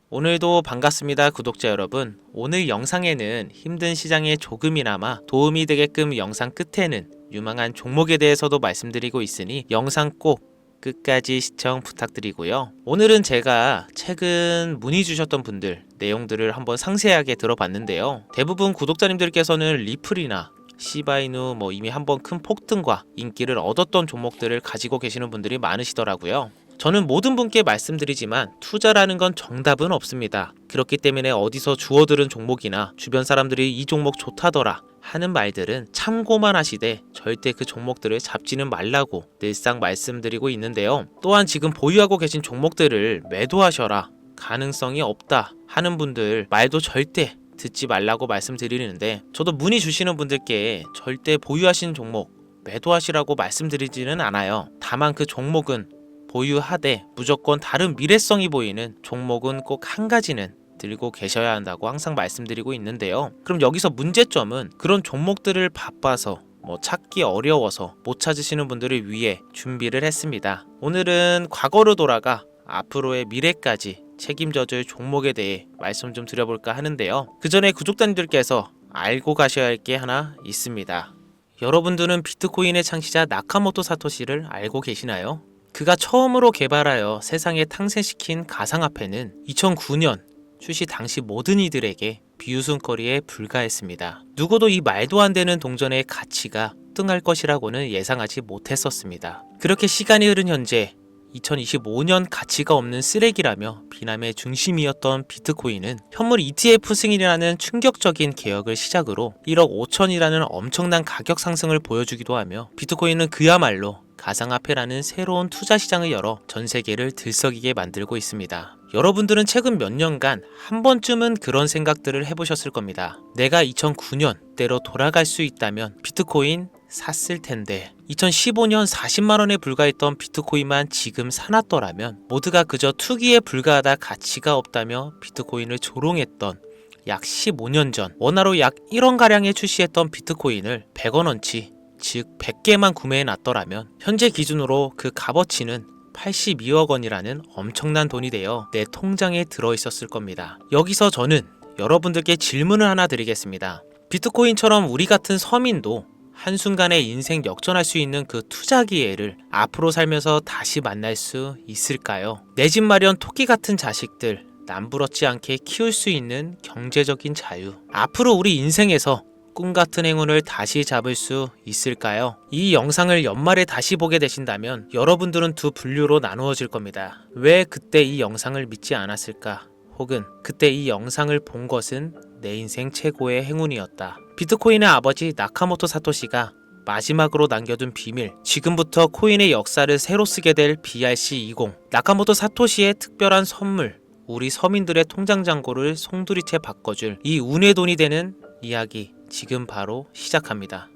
오늘도 반갑습니다, 구독자 여러분. 오늘 영상에는 힘든 시장에 조금이나마 도움이 되게끔 영상 끝에는 유망한 종목에 대해서도 말씀드리고 있으니 영상 꼭 끝까지 시청 부탁드리고요. 오늘은 제가 최근 문의 주셨던 분들 내용들을 한번 상세하게 들어봤는데요. 대부분 구독자님들께서는 리플이나 시바이누 이미 한번 큰 폭등과 인기를 얻었던 종목들을 가지고 계시는 분들이 많으시더라고요. 저는 모든 분께 말씀드리지만 투자라는 건 정답은 없습니다. 그렇기 때문에 어디서 주워들은 종목이나 주변 사람들이 이 종목 좋다더라 하는 말들은 참고만 하시되 절대 그 종목들을 잡지는 말라고 늘상 말씀드리고 있는데요. 또한 지금 보유하고 계신 종목들을 매도하셔라, 가능성이 없다 하는 분들 말도 절대 듣지 말라고 말씀드리는데, 저도 문의 주시는 분들께 절대 보유하신 종목 매도하시라고 말씀드리지는 않아요. 다만 그 종목은 보유하되 무조건 다른 미래성이 보이는 종목은 꼭 한 가지는 들고 계셔야 한다고 항상 말씀드리고 있는데요. 그럼 여기서 문제점은 그런 종목들을 바빠서 찾기 어려워서 못 찾으시는 분들을 위해 준비를 했습니다. 오늘은 과거로 돌아가 앞으로의 미래까지 책임져줄 종목에 대해 말씀 좀 드려볼까 하는데요. 그 전에 구독자님들께서 알고 가셔야 할 게 하나 있습니다. 여러분들은 비트코인의 창시자 나카모토 사토시를 알고 계시나요? 그가 처음으로 개발하여 세상에 탄생시킨 가상화폐는 2009년 출시 당시 모든 이들에게 비웃음거리에 불과했습니다. 누구도 이 말도 안 되는 동전의 가치가 폭등할 것이라고는 예상하지 못했었습니다. 그렇게 시간이 흐른 현재 2025년 가치가 없는 쓰레기라며 비난의 중심이었던 비트코인은 현물 ETF 승인이라는 충격적인 개혁을 시작으로 1억 5천이라는 엄청난 가격 상승을 보여주기도 하며, 비트코인은 그야말로 가상화폐라는 새로운 투자 시장을 열어 전 세계를 들썩이게 만들고 있습니다. 여러분들은 최근 몇 년간 한 번쯤은 그런 생각들을 해보셨을 겁니다. 내가 2009년대로 돌아갈 수 있다면 비트코인 샀을 텐데, 2015년 40만원에 불과했던 비트코인만 지금 사놨더라면 모두가 그저 투기에 불과하다, 가치가 없다며 비트코인을 조롱했던 약 15년 전 원화로 약 1원가량에 출시했던 비트코인을 100원어치, 즉 100개만 구매해 놨더라면 현재 기준으로 그 값어치는 82억 원이라는 엄청난 돈이 되어 내 통장에 들어있었을 겁니다. 여기서 저는 여러분들께 질문을 하나 드리겠습니다. 비트코인처럼 우리 같은 서민도 한순간에 인생 역전할 수 있는 그 투자 기회를 앞으로 살면서 다시 만날 수 있을까요? 내 집 마련 토끼 같은 자식들 남부럽지 않게 키울 수 있는 경제적인 자유, 앞으로 우리 인생에서 꿈같은 행운을 다시 잡을 수 있을까요? 이 영상을 연말에 다시 보게 되신다면 여러분들은 두 분류로 나누어질 겁니다. 왜 그때 이 영상을 믿지 않았을까? 혹은 그때 이 영상을 본 것은 내 인생 최고의 행운이었다. 비트코인의 아버지 나카모토 사토시가 마지막으로 남겨둔 비밀, 지금부터 코인의 역사를 새로 쓰게 될 BRC20, 나카모토 사토시의 특별한 선물, 우리 서민들의 통장 잔고를 송두리째 바꿔줄 이 운의 돈이 되는 이야기 지금 바로 시작합니다.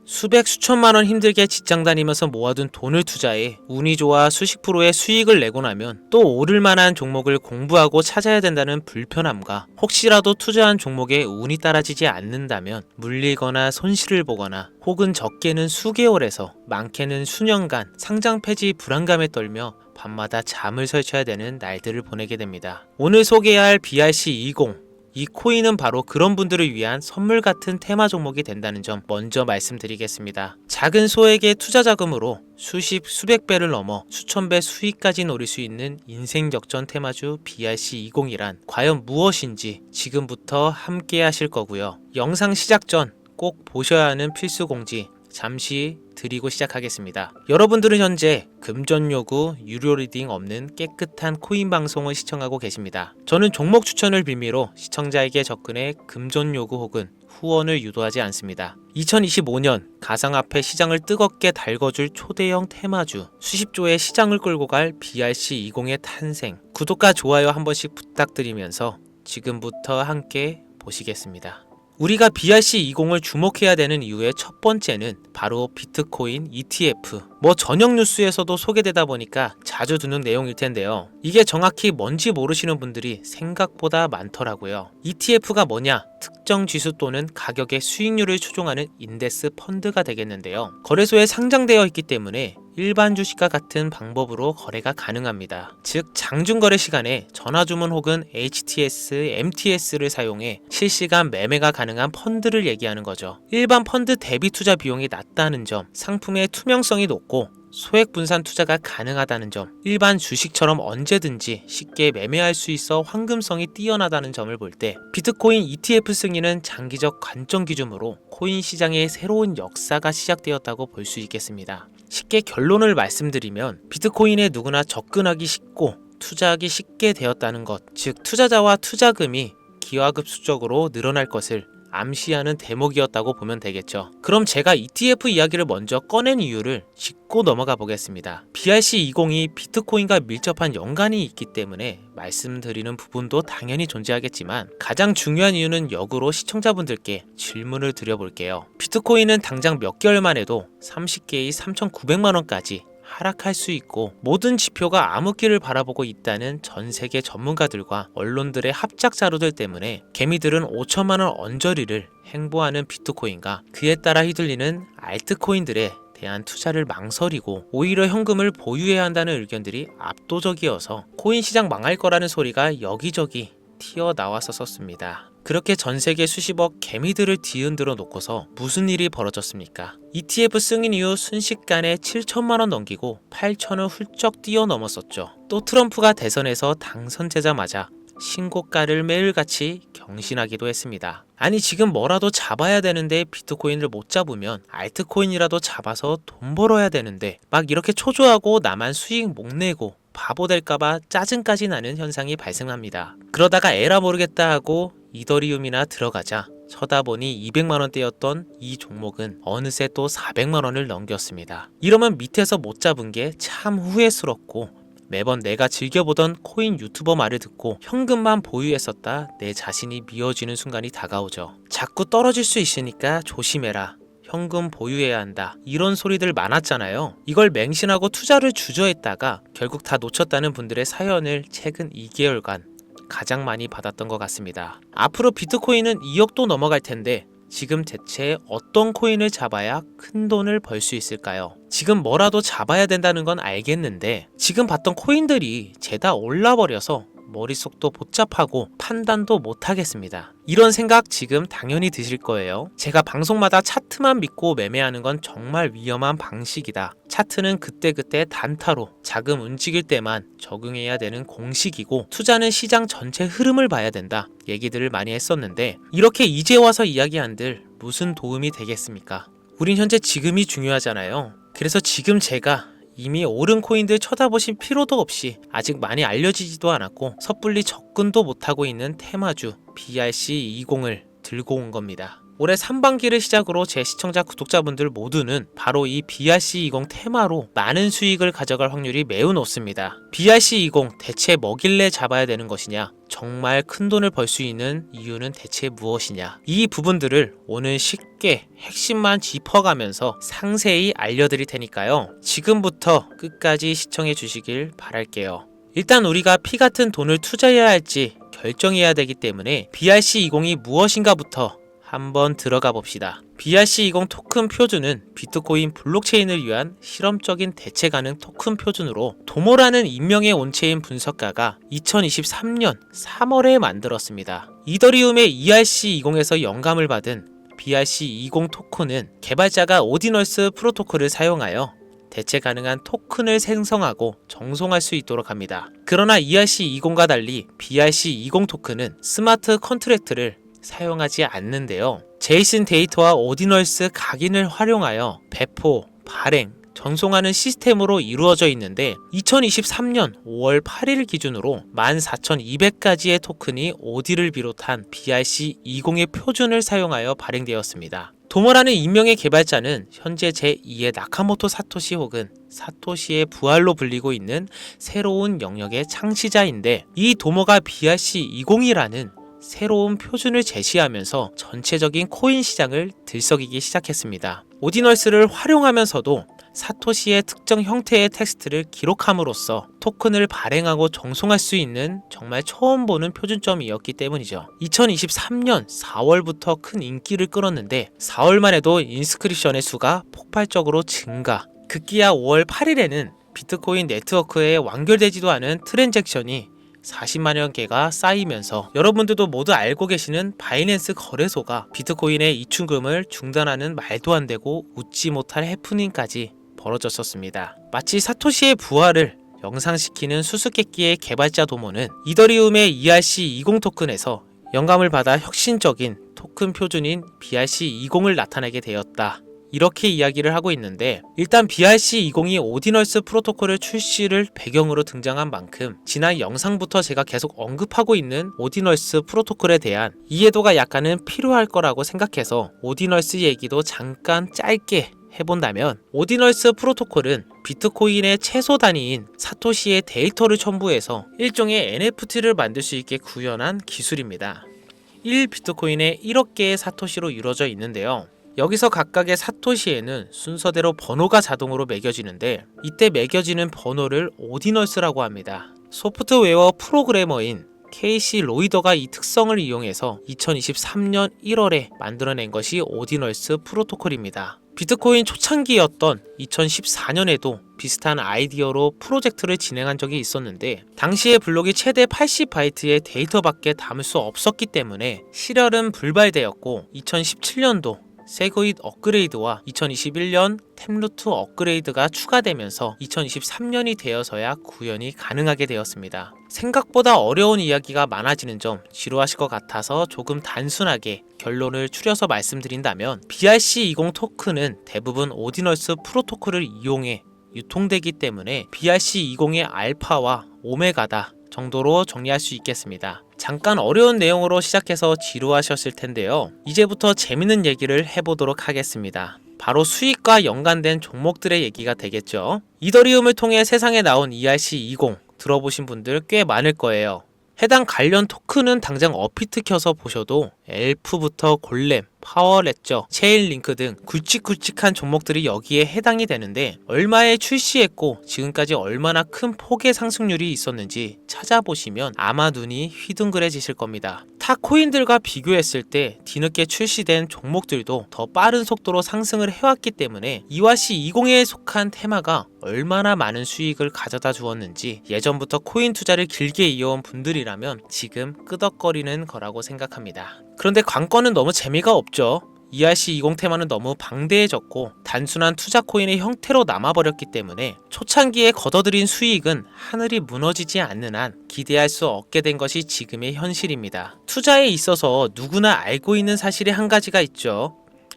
수백 수천만 원 힘들게 직장 다니면서 모아둔 돈을 투자해 운이 좋아 수십 프로의 수익을 내고 나면 또 오를 만한 종목을 공부하고 찾아야 된다는 불편함과, 혹시라도 투자한 종목에 운이 따라지지 않는다면 물리거나 손실을 보거나, 혹은 적게는 수개월에서 많게는 수년간 상장 폐지 불안감에 떨며 밤마다 잠을 설쳐야 되는 날들을 보내게 됩니다. 오늘 소개할 BRC20, 이 코인은 바로 그런 분들을 위한 선물 같은 테마 종목이 된다는 점 먼저 말씀드리겠습니다. 작은 소액의 투자 자금으로 수십 수백 배를 넘어 수천 배 수익까지 노릴 수 있는 인생 역전 테마주 BRC20이란 과연 무엇인지 지금부터 함께 하실 거고요. 영상 시작 전 꼭 보셔야 하는 필수 공지 잠시 드리고 시작하겠습니다. 여러분들은 현재 금전 요구, 유료 리딩 없는 깨끗한 코인 방송을 시청하고 계십니다. 저는 종목 추천을 빌미로 시청자에게 접근해 금전 요구 혹은 후원을 유도하지 않습니다. 2025년 가상화폐 시장을 뜨겁게 달궈줄 초대형 테마주, 수십조의 시장을 끌고 갈 BRC20의 탄생, 구독과 좋아요 한 번씩 부탁드리면서 지금부터 함께 보시겠습니다. 우리가 BRC20을 주목해야 되는 이유의 첫 번째는 바로 비트코인 ETF, 저녁 뉴스에서도 소개되다 보니까 자주 듣는 내용일 텐데요. 이게 정확히 뭔지 모르시는 분들이 생각보다 많더라고요. ETF가 뭐냐? 특정 지수 또는 가격의 수익률을 추종하는 인덱스 펀드가 되겠는데요. 거래소에 상장되어 있기 때문에 일반 주식과 같은 방법으로 거래가 가능합니다. 즉 장중거래 시간에 전화주문 혹은 HTS, MTS를 사용해 실시간 매매가 가능한 펀드를 얘기하는 거죠. 일반 펀드 대비 투자 비용이 낮다는 점, 상품의 투명성이 높고 소액 분산 투자가 가능하다는 점, 일반 주식처럼 언제든지 쉽게 매매할 수 있어 황금성이 뛰어나다는 점을 볼 때 비트코인 ETF 승인은 장기적 관점 기준으로 코인 시장의 새로운 역사가 시작되었다고 볼 수 있겠습니다. 쉽게 결론을 말씀드리면 비트코인에 누구나 접근하기 쉽고 투자하기 쉽게 되었다는 것, 즉 투자자와 투자금이 기하급수적으로 늘어날 것을 암시하는 대목이었다고 보면 되겠죠. 그럼 제가 ETF 이야기를 먼저 꺼낸 이유를 짚고 넘어가 보겠습니다. BRC20이 비트코인과 밀접한 연관이 있기 때문에 말씀드리는 부분도 당연히 존재하겠지만 가장 중요한 이유는 역으로 시청자분들께 질문을 드려볼게요. 비트코인은 당장 몇 개월만 해도 30개의 3,900만원까지 하락할 수 있고 모든 지표가 암흑기를 바라보고 있다는 전 세계 전문가들과 언론들의 합작 자료들 때문에 개미들은 5천만원 언저리를 행보하는 비트코인과 그에 따라 휘둘리는 알트코인들에 대한 투자를 망설이고 오히려 현금을 보유해야 한다는 의견들이 압도적이어서 코인 시장 망할 거라는 소리가 여기저기 튀어나왔었습니다. 그렇게 전세계 수십억 개미들을 뒤흔들어 놓고서 무슨 일이 벌어졌습니까? ETF 승인 이후 순식간에 7천만원 넘기고 8천을 훌쩍 뛰어넘었었죠. 또 트럼프가 대선에서 당선되자마자 신고가를 매일같이 경신하기도 했습니다. 아니 지금 뭐라도 잡아야 되는데 비트코인을 못 잡으면 알트코인이라도 잡아서 돈 벌어야 되는데 막 이렇게 초조하고 나만 수익 못 내고 바보 될까봐 짜증까지 나는 현상이 발생합니다. 그러다가 에라 모르겠다 하고 이더리움이나 들어가자 쳐다보니 200만원대였던 이 종목은 어느새 또 400만원을 넘겼습니다. 이러면 밑에서 못 잡은 게 참 후회스럽고 매번 내가 즐겨보던 코인 유튜버 말을 듣고 현금만 보유했었다 내 자신이 미워지는 순간이 다가오죠. 자꾸 떨어질 수 있으니까 조심해라. 현금 보유해야 한다. 이런 소리들 많았잖아요. 이걸 맹신하고 투자를 주저했다가 결국 다 놓쳤다는 분들의 사연을 최근 2개월간 가장 많이 받았던 것 같습니다. 앞으로 비트코인은 2억도 넘어갈 텐데 지금 대체 어떤 코인을 잡아야 큰 돈을 벌 수 있을까요? 지금 뭐라도 잡아야 된다는 건 알겠는데 지금 봤던 코인들이 죄다 올라버려서 머릿속도 복잡하고 판단도 못하겠습니다. 이런 생각 지금 당연히 드실 거예요. 제가 방송마다 차트만 믿고 매매하는 건 정말 위험한 방식이다. 차트는 그때그때 단타로 자금 움직일 때만 적용해야 되는 공식이고 투자는 시장 전체 흐름을 봐야 된다. 얘기들을 많이 했었는데 이렇게 이제 와서 이야기한들 무슨 도움이 되겠습니까? 우린 현재 지금이 중요하잖아요. 그래서 지금 제가 이미 오른 코인들 쳐다보실 필요도 없이 아직 많이 알려지지도 않았고 섣불리 접근도 못하고 있는 테마주 BRC20을 들고 온 겁니다. 올해 3반기를 시작으로 제 시청자 구독자분들 모두는 바로 이 BRC20 테마로 많은 수익을 가져갈 확률이 매우 높습니다. BRC20 대체 뭐길래 잡아야 되는 것이냐? 정말 큰 돈을 벌 수 있는 이유는 대체 무엇이냐? 이 부분들을 오늘 쉽게 핵심만 짚어가면서 상세히 알려드릴 테니까요. 지금부터 끝까지 시청해 주시길 바랄게요. 일단 우리가 피 같은 돈을 투자해야 할지 결정해야 되기 때문에 BRC20이 무엇인가부터 한번 들어가 봅시다. BRC20 토큰 표준은 비트코인 블록체인을 위한 실험적인 대체 가능 토큰 표준으로 도모라는 인명의 온체인 분석가가 2023년 3월에 만들었습니다. 이더리움의 ERC20에서 영감을 받은 BRC20 토큰은 개발자가 오디널스 프로토콜을 사용하여 대체 가능한 토큰을 생성하고 정송할 수 있도록 합니다. 그러나 ERC20과 달리 BRC20 토큰은 스마트 컨트랙트를 사용하지 않는데요. 제이슨 데이터와 오디널스 각인을 활용하여 배포, 발행, 전송하는 시스템으로 이루어져 있는데 2023년 5월 8일 기준으로 14,200가지의 토큰이 오디를 비롯한 BRC20의 표준을 사용하여 발행되었습니다. 도모라는 인명의 개발자는 현재 제2의 나카모토 사토시 혹은 사토시의 부활로 불리고 있는 새로운 영역의 창시자인데 이 도모가 BRC20이라는 새로운 표준을 제시하면서 전체적인 코인 시장을 들썩이기 시작했습니다. 오디널스를 활용하면서도 사토시의 특정 형태의 텍스트를 기록함으로써 토큰을 발행하고 정송할 수 있는 정말 처음 보는 표준점이었기 때문이죠. 2023년 4월부터 큰 인기를 끌었는데 4월만 해도 인스크립션의 수가 폭발적으로 증가. 급기야 5월 8일에는 비트코인 네트워크에 완결되지도 않은 트랜잭션이 40만여 개가 쌓이면서 여러분들도 모두 알고 계시는 바이낸스 거래소가 비트코인의 이축금을 중단하는 말도 안 되고 웃지 못할 해프닝까지 벌어졌었습니다. 마치 사토시의 부활을 영상시키는 수수께끼의 개발자 도모는 이더리움의 ERC20 토큰에서 영감을 받아 혁신적인 토큰 표준인 BRC20을 나타내게 되었다. 이렇게 이야기를 하고 있는데, 일단 BRC20이 오디널스 프로토콜을 출시를 배경으로 등장한 만큼 지난 영상부터 제가 계속 언급하고 있는 오디널스 프로토콜에 대한 이해도가 약간은 필요할 거라고 생각해서 오디널스 얘기도 잠깐 짧게 해본다면, 오디널스 프로토콜은 비트코인의 최소 단위인 사토시의 데이터를 첨부해서 일종의 NFT를 만들 수 있게 구현한 기술입니다. 1비트코인에 1억 개의 사토시로 이루어져 있는데요. 여기서 각각의 사토시에는 순서대로 번호가 자동으로 매겨지는데, 이때 매겨지는 번호를 오디널스라고 합니다. 소프트웨어 프로그래머인 케이시 로이더가 이 특성을 이용해서 2023년 1월에 만들어낸 것이 오디널스 프로토콜입니다. 비트코인 초창기였던 2014년에도 비슷한 아이디어로 프로젝트를 진행한 적이 있었는데, 당시의 블록이 최대 80바이트의 데이터밖에 담을 수 없었기 때문에 실혈은 불발되었고, 2017년도 세그윗 업그레이드와 2021년 템루트 업그레이드가 추가되면서 2023년이 되어서야 구현이 가능하게 되었습니다. 생각보다 어려운 이야기가 많아지는 점 지루하실 것 같아서 조금 단순하게 결론을 추려서 말씀드린다면, BRC20 토큰은 대부분 오디널스 프로토콜을 이용해 유통되기 때문에 BRC20의 알파와 오메가다 정도로 정리할 수 있겠습니다. 잠깐 어려운 내용으로 시작해서 지루하셨을 텐데요. 이제부터 재밌는 얘기를 해보도록 하겠습니다. 바로 수익과 연관된 종목들의 얘기가 되겠죠. 이더리움을 통해 세상에 나온 ERC20 들어보신 분들 꽤 많을 거예요. 해당 관련 토큰은 당장 어피트 켜서 보셔도 엘프부터 골렘, 파워레저, 체인링크 등 굵직굵직한 종목들이 여기에 해당이 되는데, 얼마에 출시했고 지금까지 얼마나 큰 폭의 상승률이 있었는지 찾아보시면 아마 눈이 휘둥그레지실 겁니다. 타 코인들과 비교했을 때 뒤늦게 출시된 종목들도 더 빠른 속도로 상승을 해왔기 때문에 ERC20에 속한 테마가 얼마나 많은 수익을 가져다 주었는지 예전부터 코인 투자를 길게 이어온 분들이라면 지금 끄덕거리는 거라고 생각합니다. 그런데 관건은 너무 재미가 없죠. ERC20 테마는 너무 방대해졌고 단순한 투자 코인의 형태로 남아버렸기 때문에 초창기에 걷어들인 수익은 하늘이 무너지지 않는 한 기대할 수 없게 된 것이 지금의 현실입니다. 투자에 있어서 누구나 알고 있는 사실이 한 가지가 있죠.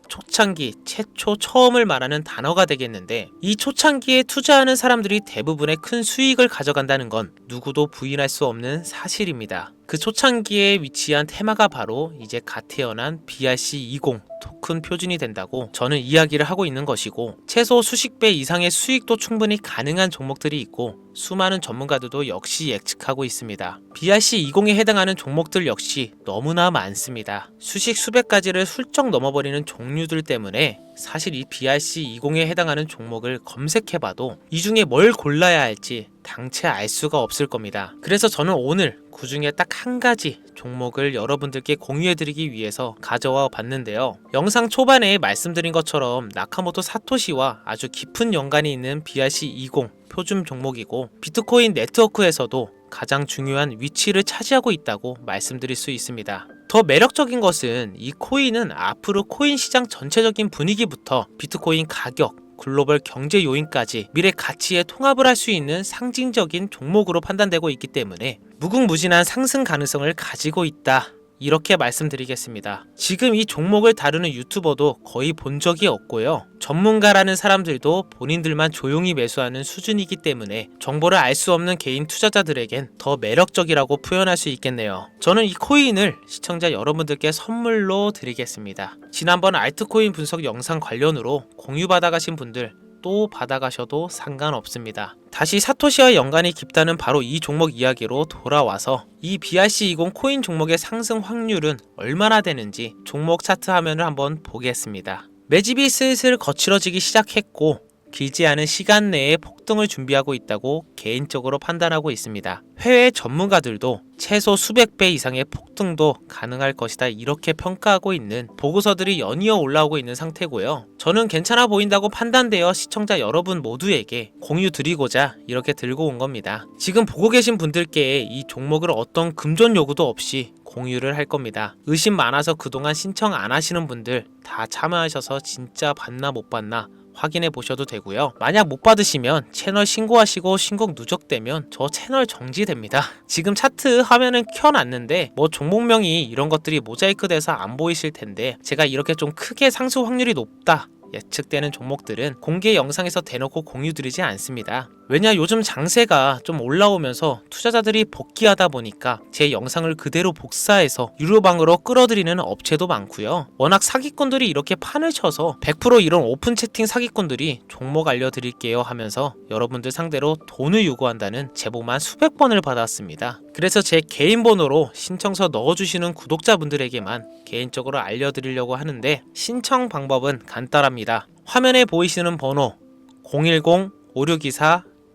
초창기, 최초, 처음을 말하는 단어가 되겠는데, 이 초창기에 투자하는 사람들이 대부분의 큰 수익을 가져간다는 건 누구도 부인할 수 없는 사실입니다. 그 초창기에 위치한 테마가 바로 이제 갓 태어난 BRC20 토큰 표준이 된다고 저는 이야기를 하고 있는 것이고, 최소 수십 배 이상의 수익도 충분히 가능한 종목들이 있고 수많은 전문가들도 역시 예측하고 있습니다. BRC20에 해당하는 종목들 역시 너무나 많습니다. 수십 수백 가지를 훌쩍 넘어버리는 종류들 때문에 사실 이 BRC20에 해당하는 종목을 검색해봐도 이 중에 뭘 골라야 할지 당최 알 수가 없을 겁니다. 그래서 저는 오늘 그 중에 딱 한 가지 종목을 여러분들께 공유해드리기 위해서 가져와 봤는데요. 영상 초반에 말씀드린 것처럼 나카모토 사토시와 아주 깊은 연관이 있는 BRC20 표준 종목이고, 비트코인 네트워크에서도 가장 중요한 위치를 차지하고 있다고 말씀드릴 수 있습니다. 더 매력적인 것은 이 코인은 앞으로 코인 시장 전체적인 분위기부터 비트코인 가격, 글로벌 경제 요인까지 미래 가치에 통합을 할 수 있는 상징적인 종목으로 판단되고 있기 때문에 무궁무진한 상승 가능성을 가지고 있다, 이렇게 말씀드리겠습니다. 지금 이 종목을 다루는 유튜버도 거의 본 적이 없고요. 전문가라는 사람들도 본인들만 조용히 매수하는 수준이기 때문에 정보를 알 수 없는 개인 투자자들에겐 더 매력적이라고 표현할 수 있겠네요. 저는 이 코인을 시청자 여러분들께 선물로 드리겠습니다. 지난번 알트코인 분석 영상 관련으로 공유받아 가신 분들 또 받아가셔도 상관없습니다. 다시 사토시와 연관이 깊다는 바로 이 종목 이야기로 돌아와서 이 BRC20 코인 종목의 상승 확률은 얼마나 되는지 종목 차트 화면을 한번 보겠습니다. 매집이 슬슬 거칠어지기 시작했고 길지 않은 시간 내에 폭등을 준비하고 있다고 개인적으로 판단하고 있습니다. 해외 전문가들도 최소 수백 배 이상의 폭등도 가능할 것이다 이렇게 평가하고 있는 보고서들이 연이어 올라오고 있는 상태고요. 저는 괜찮아 보인다고 판단되어 시청자 여러분 모두에게 공유 드리고자 이렇게 들고 온 겁니다. 지금 보고 계신 분들께 이 종목을 어떤 금전 요구도 없이 공유를 할 겁니다. 의심 많아서 그동안 신청 안 하시는 분들 다 참여하셔서 진짜 받나 못 받나 확인해 보셔도 되고요. 만약 못 받으시면 채널 신고하시고 신고 누적되면 저 채널 정지됩니다. 지금 차트 화면은 켜놨는데 뭐 종목명이 이런 것들이 모자이크 돼서 안 보이실 텐데 제가 이렇게 좀 크게 상승 확률이 높다 예측되는 종목들은 공개 영상에서 대놓고 공유드리지 않습니다. 왜냐 요즘 장세가 좀 올라오면서 투자자들이 복귀하다 보니까 제 영상을 그대로 복사해서 유료방으로 끌어들이는 업체도 많고요. 워낙 사기꾼들이 이렇게 판을 쳐서 100% 이런 오픈 채팅 사기꾼들이 종목 알려드릴게요 하면서 여러분들 상대로 돈을 요구한다는 제보만 수백 번을 받았습니다. 그래서 제 개인 번호로 신청서 넣어주시는 구독자분들에게만 개인적으로 알려드리려고 하는데 신청 방법은 간단합니다. 화면에 보이시는 번호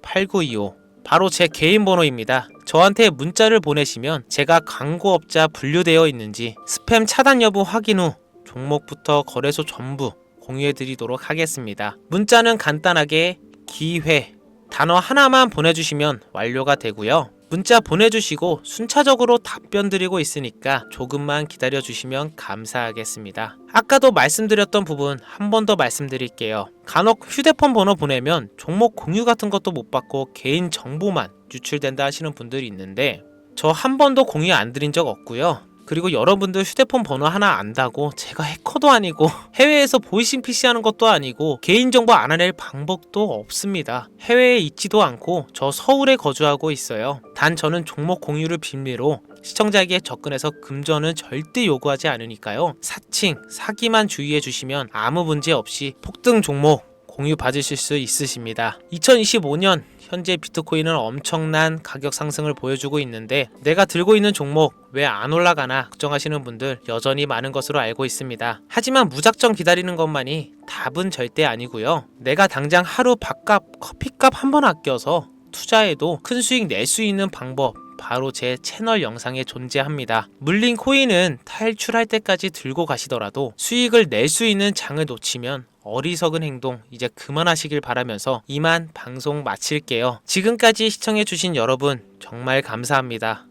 010-5624-8925 바로 제 개인 번호입니다. 저한테 문자를 보내시면 제가 광고업자 분류되어 있는지 스팸 차단 여부 확인 후 종목부터 거래소 전부 공유해드리도록 하겠습니다. 문자는 간단하게 기회 단어 하나만 보내주시면 완료가 되고요. 문자 보내주시고 순차적으로 답변 드리고 있으니까 조금만 기다려주시면 감사하겠습니다. 아까도 말씀드렸던 부분 한 번 더 말씀드릴게요. 간혹 휴대폰 번호 보내면 종목 공유 같은 것도 못 받고 개인 정보만 유출된다 하시는 분들이 있는데 저 한 번도 공유 안 드린 적 없고요. 그리고 여러분들 휴대폰 번호 하나 안다고 제가 해커도 아니고 해외에서 보이싱 PC 하는 것도 아니고 개인정보 알아낼 방법도 없습니다. 해외에 있지도 않고 저 서울에 거주하고 있어요. 단 저는 종목 공유를 빌미로 시청자에게 접근해서 금전은 절대 요구하지 않으니까요. 사칭, 사기만 주의해 주시면 아무 문제 없이 폭등 종목 공유 받으실 수 있으십니다. 2025년 현재 비트코인은 엄청난 가격 상승을 보여주고 있는데 내가 들고 있는 종목 왜 안 올라가나 걱정하시는 분들 여전히 많은 것으로 알고 있습니다. 하지만 무작정 기다리는 것만이 답은 절대 아니고요. 내가 당장 하루 밥값, 커피값 한 번 아껴서 투자해도 큰 수익 낼 수 있는 방법 바로 제 채널 영상에 존재합니다. 물린 코인은 탈출할 때까지 들고 가시더라도 수익을 낼 수 있는 장을 놓치면 어리석은 행동 이제 그만하시길 바라면서 이만 방송 마칠게요. 지금까지 시청해주신 여러분 정말 감사합니다.